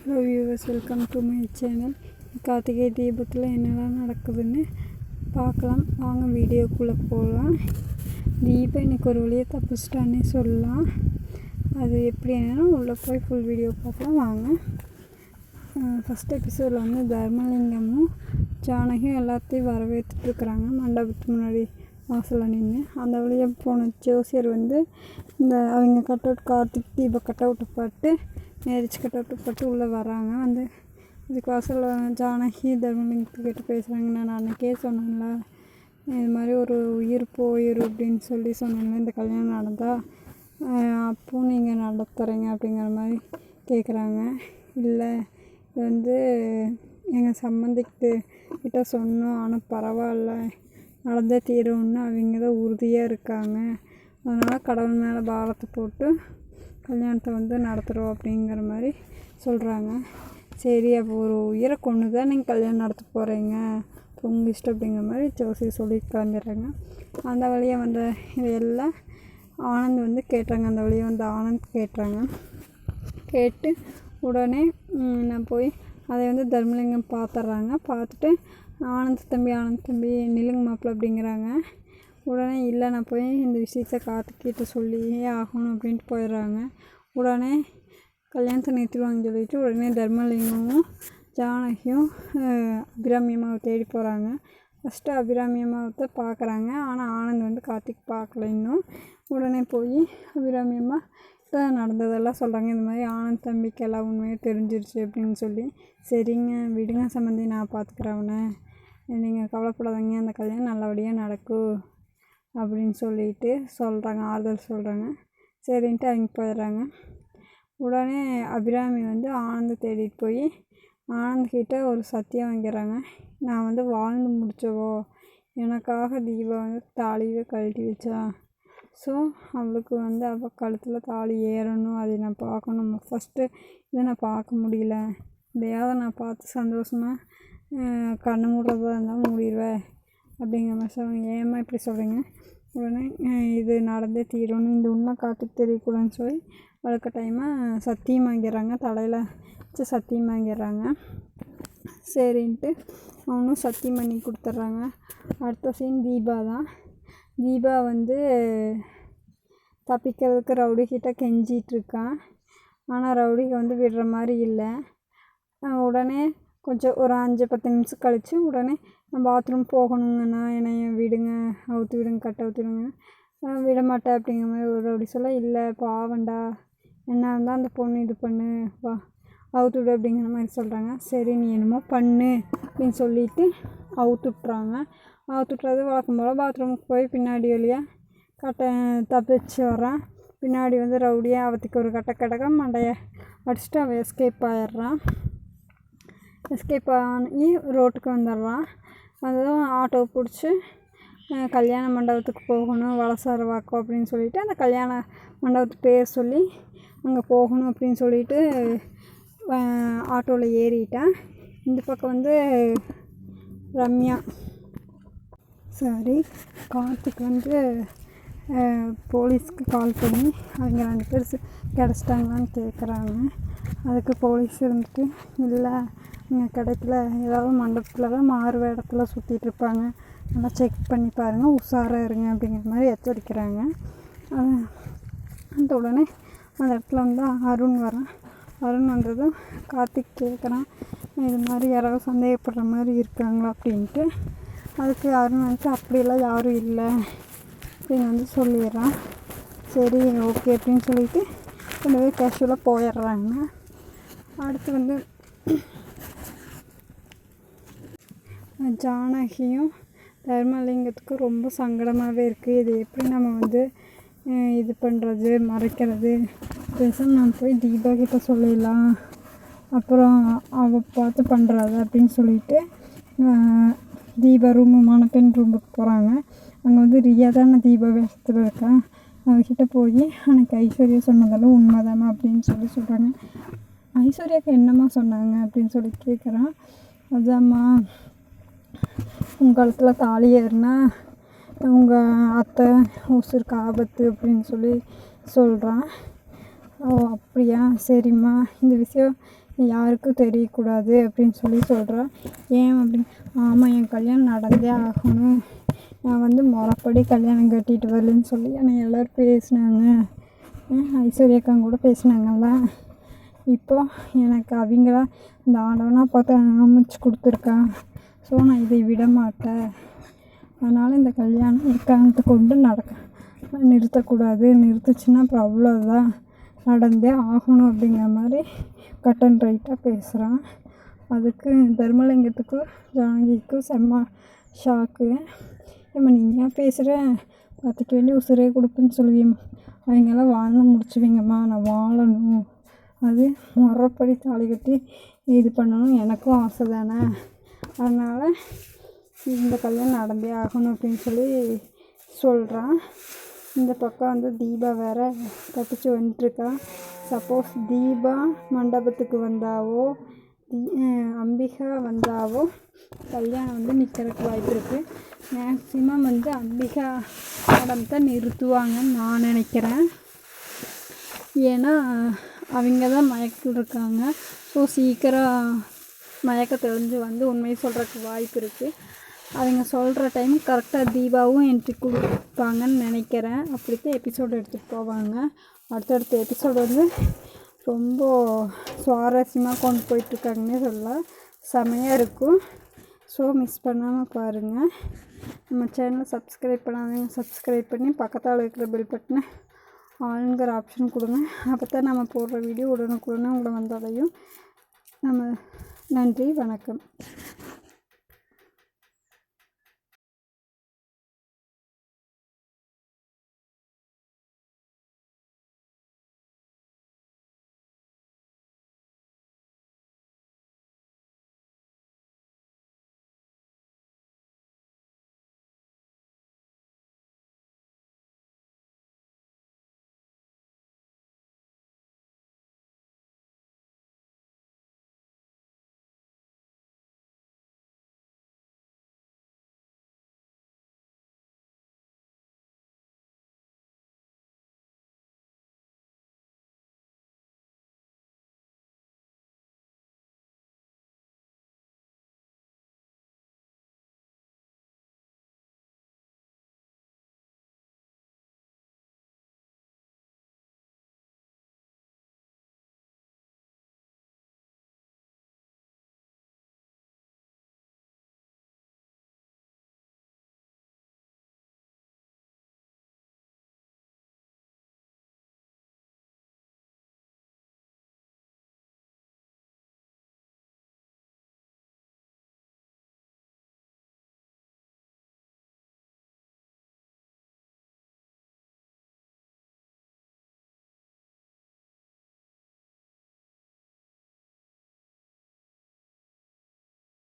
Hello viewers, welcome to my channel. Karthigai தீபத்தில் என்னெல்லாம் நடக்குதுன்னு பார்க்கலாம். வாங்க வீடியோக்குள்ளே போகலாம். தீபம் இன்றைக்கி ஒரு வழியாக தப்பிச்சிட்டான்னே சொல்லலாம். அது எப்படி என்னன்னா உள்ளே போய் ஃபுல் வீடியோ பார்க்கலாம் வாங்க. ஃபஸ்ட் எபிசோடில் வந்து தர்மலிங்கமும் ஜானகியும் எல்லாத்தையும் வரவேற்றுட்ருக்குறாங்க. மண்டபத்துக்கு முன்னாடி வாசலில் நின்று அந்த வழியாக போன ஜோசியர் வந்து இந்த அவங்க கட் அவுட் கார்த்திக் தீப கட் அவுட்டை பார்த்து மேரேஜ் கட் அவுட்டு பட்டு உள்ளே வராங்க. வந்து இதுக்கு வாசலில் ஜானகி தர்மலிங்கத்துக்கிட்ட பேசுகிறாங்க. நான் அன்றைக்கே சொன்னேன்ல, இது மாதிரி ஒரு உயிர் போயிடும் அப்படின்னு சொன்னேன்ல, இந்த கல்யாணம் நடந்தால் அப்போது நீங்கள் நடத்துகிறீங்க அப்படிங்கிற மாதிரி கேட்குறாங்க. இல்லை, இது வந்து எங்கள் சம்மந்திக்கிட்ட சொன்னோம், ஆனால் பரவாயில்ல நடந்தே தீரும்னு அவங்க தான் உறுதியாக இருக்காங்க. அதனால் கடவுள் மேலே பாரத்தை போட்டு கல்யாணத்தை வந்து நடத்துகிறோம் அப்படிங்கிற மாதிரி சொல்கிறாங்க. சரி, அப்போ ஒரு உயிரை கொண்டு தான் நீங்கள் கல்யாணம் நடத்த போகிறீங்க, உங்கள் இஷ்டம் அப்படிங்கிற மாதிரி ஜோசி சொல்லி கிளம்பிடுறாங்க. அந்த வழியாக வந்த இதையெல்லாம் ஆனந்த் வந்து கேட்டாங்க. அந்த வழியாக வந்து ஆனந்த் கேட்டு உடனே நான் போய் அதை வந்து தர்மலிங்கம் பார்த்துட்றாங்க. பார்த்துட்டு ஆனந்த் தம்பி நிலுங்க மாப்பிள்ள அப்படிங்கிறாங்க. உடனே இல்லை, நான் போய் இந்த விஷயத்தை கார்த்திக்கிட்ட சொல்லியே ஆகணும் அப்படின்ட்டு போயிடுறாங்க. உடனே கல்யாணத்தை நிறுத்திடுவாங்கன்னு சொல்லிட்டு உடனே தர்மலிங்கமும் ஜானகியும் அபிராமி அம்மாவை தேடி போகிறாங்க. ஃபஸ்ட்டு அபிராமி அம்மாவை பார்க்குறாங்க. ஆனால் ஆனந்த் வந்து கார்த்திக் பார்க்கல இன்னும். உடனே போய் அபிராமி அம்மா நடந்ததெல்லாம் சொல்கிறாங்க. இந்த மாதிரி ஆனந்த் தம்பிக்கு எல்லாம் உண்மையாக தெரிஞ்சிருச்சு அப்படின்னு சொல்லி. சரிங்க, விடுங்க சம்மந்தி, நான் பார்த்துக்குறேன் அவனை, நீங்கள் கவலைப்படாதீங்க, அந்த கல்யாணம் நல்லபடியாக நடக்கும் அப்படின்னு சொல்லிட்டு சொல்கிறாங்க, ஆறுதல் சொல்கிறாங்க. சரின்ட்டு அவங்க போயிடுறாங்க. உடனே அபிராமி வந்து ஆனந்தை தேடிட்டு போய் ஆனந்த்கிட்ட ஒரு சத்தியம் வாங்கிறாங்க. நான் வந்து வாழ்ந்து முடிச்சவோ, எனக்காக தீபா வந்து தாலியை கழட்டி வச்சா, ஸோ அவளுக்கு வந்து அவள் கழுத்தில் தாலி ஏறணும், அதை நான் பார்க்கணும். ஃபஸ்ட்டு இதை நான் பார்க்க முடியல, இதையாவது நான் பார்த்து சந்தோஷமாக கண்ணு மூடுறதா இருந்தால் மூடிடுவேன் அப்படிங்கிற மாதிரி சொல்லுவாங்க. ஏம்மா இப்படி சொல்கிறீங்க? உடனே இது நடந்தே தீரணும், இந்த உண்மை கார்த்திக் தெரியக்கூடாதுன்னு சொல்லி வழக்க டைமாக சத்தியம் வாங்கிடுறாங்க. தலையில் வச்சு சத்தியம் வாங்கிடுறாங்க. சரின்ட்டு அவனும் சத்தியம் பண்ணி கொடுத்துட்றாங்க. அடுத்த சீன் தீபா தான். தீபா வந்து தப்பிக்கிறதுக்கு ரவுடிக்கிட்ட கெஞ்சிகிட்ருக்கான். ஆனால் ரவுடிக்கு வந்து விடுற மாதிரி இல்லை. உடனே கொஞ்சம் ஒரு 5-10 நிமிஷம் கழித்து உடனே நான் பாத்ரூம் போகணுங்கண்ணா, என்னை விடுங்க, அவுத்து விடுங்க, கட்ட அவுத்து விடுங்க. விட மாட்டேன் அப்படிங்கிற மாதிரி ஒரு ரவுடி சொல்ல, இல்லை பாவண்டா, என்ன இருந்தால் அந்த பொண்ணு இது பண்ணு, வா அவுத்து விடு அப்படிங்கிற மாதிரி சொல்கிறாங்க. சரி, நீ என்னமோ பண்ணு அப்படின்னு சொல்லிவிட்டு அவுத்து விட்றாங்க. அவுத்து விட்றது வழக்கம் போல் பாத்ரூமுக்கு போய் பின்னாடி வழியாக தப்பிச்சு வரான். பின்னாடி வந்து ரவுடியாக அவத்துக்கு ஒரு கட்டக்க மண்டையை அடிச்சுட்டு அவன் எஸ்கேப் ஆகிட்றான். எஸ்கேப் ஆகி ரோட்டுக்கு வந்துடுறான். அதுவும் ஆட்டோவை பிடிச்சி கல்யாண மண்டபத்துக்கு போகணும், வலசார வாக்கம் அப்படின்னு சொல்லிட்டு அந்த கல்யாண மண்டபத்துக்கு பேர் சொல்லி அங்கே போகணும் அப்படின்னு சொல்லிட்டு ஆட்டோவில் ஏறிட்டேன். இந்த பக்கம் வந்து கார்த்திக் வந்து போலீஸ்க்கு கால் பண்ணி அவங்க 2 பேர் கிடச்சிட்டாங்களான்னு கேட்குறாங்க. அதுக்கு போலீஸ் இருந்துட்டு, இல்லை நீங்கள் கிடைக்கல, ஏதாவது மண்டபத்தில் தான் மாறு வேடத்துல சுற்றிட்டு இருப்பாங்க, நல்லா செக் பண்ணி பாருங்கள், உஷாராக இருங்க அப்படிங்கிற மாதிரி எச்சரிக்கிறாங்க. அந்த உடனே அந்த இடத்துல வந்து அருண் வரான். அருண் வந்ததும் கார்த்திக் கேட்குறான், இது மாதிரி யாராவது சந்தேகப்படுற மாதிரி இருக்காங்களா அப்படின்ட்டு. அதுக்கு அருண் வந்து அப்படியெல்லாம் யாரும் இல்லை அப்படின்னு வந்து சொல்லிடுறான். சரி, ஓகே அப்படின்னு சொல்லிட்டு 2 பேர் கேஷுவலாக போயிடுறாங்க. அடுத்து வந்து ஜானகியும் தர்மலிங்கத்துக்கும் ரொம்ப சங்கடமாகவே இருக்குது. இது எப்படி நம்ம வந்து இது பண்ணுறது, மறைக்கிறது, பேசாமல் நம்ம போய் தீபா கிட்ட சொல்லிடலாம், அப்புறம் அவள் பார்த்து பண்ணுறாது அப்படின்னு சொல்லிட்டு தீபா மணப்பெண் ரூமுக்கு போகிறாங்க. அங்கே வந்து ரியா தான் தீபா வேஷத்தில் இருக்கேன், அவகிட்ட போய் அன்றைக்கி ஐஸ்வர்யா சொன்னதெல்லாம் உண்மைதானா அப்படின்னு சொல்கிறாங்க. ஐஸ்வர்யாவுக்கு என்னம்மா சொன்னாங்க அப்படின்னு சொல்லி கேட்குறான். அதாம்மா, உங்கள் கழுத்தில் தாலி ஏறினா உங்கள் அத்தை உசுருக்கு ஆபத்து அப்படின்னு சொல்லி சொல்கிறான். ஓ அப்படியா, சரிம்மா, இந்த விஷயம் யாருக்கும் தெரியக்கூடாது அப்படின்னு சொல்கிறான். ஏன் அப்படின்னு, ஆமாம் என் கல்யாணம் நடந்தே ஆகணும், நான் வந்து முறைப்படி கல்யாணம் கட்டிட்டு வரலன்னு சொல்லி என்னை எல்லோரும் பேசினாங்க. ஐஸ்வர்யாக்காங்க கூட பேசினாங்கல்ல. இப்போது எனக்கு அவங்களா இந்த ஆண்டவனாக பார்த்து அமைச்சு கொடுத்துருக்கான். ஸோ நான் இதை விட மாட்டேன். அதனால் இந்த கல்யாணம் எக்காரணத்தை கொண்டு நிறுத்தக்கூடாது. நிறுத்துச்சுன்னா அப்புறம் அவ்வளோதான், நடந்தே ஆகணும் அப்படிங்கிற மாதிரி கட் அண்ட் ரைட்டாக பேசுகிறான். அதுக்கு தர்மலிங்கத்துக்கும் ஜானகிக்கும் செம்ம ஷாக்கு. ஏம்மா நீ ஏன் பேசுகிற, கற்றுக்க வேண்டிய உசுரே கொடுப்புன்னு சொல்லுவீம்மா, அவங்கெல்லாம் வாழ்ந்து முடிச்சுவிங்கம்மா, நான் வாழணும், அது முறைப்படி தாலி கட்டி இது பண்ணணும், எனக்கும் ஆசை தானே, அதனால் இந்த கல்யாணம் நடந்தே ஆகணும் அப்படின்னு சொல்லி சொல்கிறான். இந்த பக்கம் வந்து தீபா வேறு தப்பிச்சு வந்துட்டுருக்கா. சப்போஸ் தீபா மண்டபத்துக்கு வந்தாவோ அம்பிகா வந்தாவோ கல்யாணம் வந்து நிற்கிறதுக்கு வாய்ப்பு இருக்குது. மேக்ஸிமம் வந்து அம்பிகா மேடம் தான் நிறுத்துவாங்கன்னு நான் நினைக்கிறேன். ஏன்னா அவங்க தான் மயக்கில் இருக்காங்க. ஸோ சீக்கிரம் மயக்க தெளிஞ்சு வந்து உண்மையை சொல்கிறதுக்கு வாய்ப்பு இருக்குது. அவங்க சொல்கிற டைம் கரெக்டாக தீபாவும் என்ட்ரி கொடுப்பாங்கன்னு நினைக்கிறேன். அப்படித்தான் எபிசோடு எடுத்துகிட்டு போவாங்க. அடுத்தடுத்த எபிசோடு வந்து ரொம்ப சுவாரஸ்யமாக கொண்டு போயிட்டுருக்காங்கன்னே சொல்லலாம். செமையாக இருக்கும். ஸோ மிஸ் பண்ணாமல் பாருங்கள். நம்ம சேனலை சப்ஸ்கிரைப் பண்ணாதீங்க, சப்ஸ்கிரைப் பண்ணி பக்கத்தால் இருக்கிற பெல் பட்டனை ஆளுங்கிற ஆப்ஷன் கொடுங்க. அப்போ தான் நம்ம போடுற வீடியோ உடனுக்குடனே உங்களை வந்தடையும். நன்றி, வணக்கம்.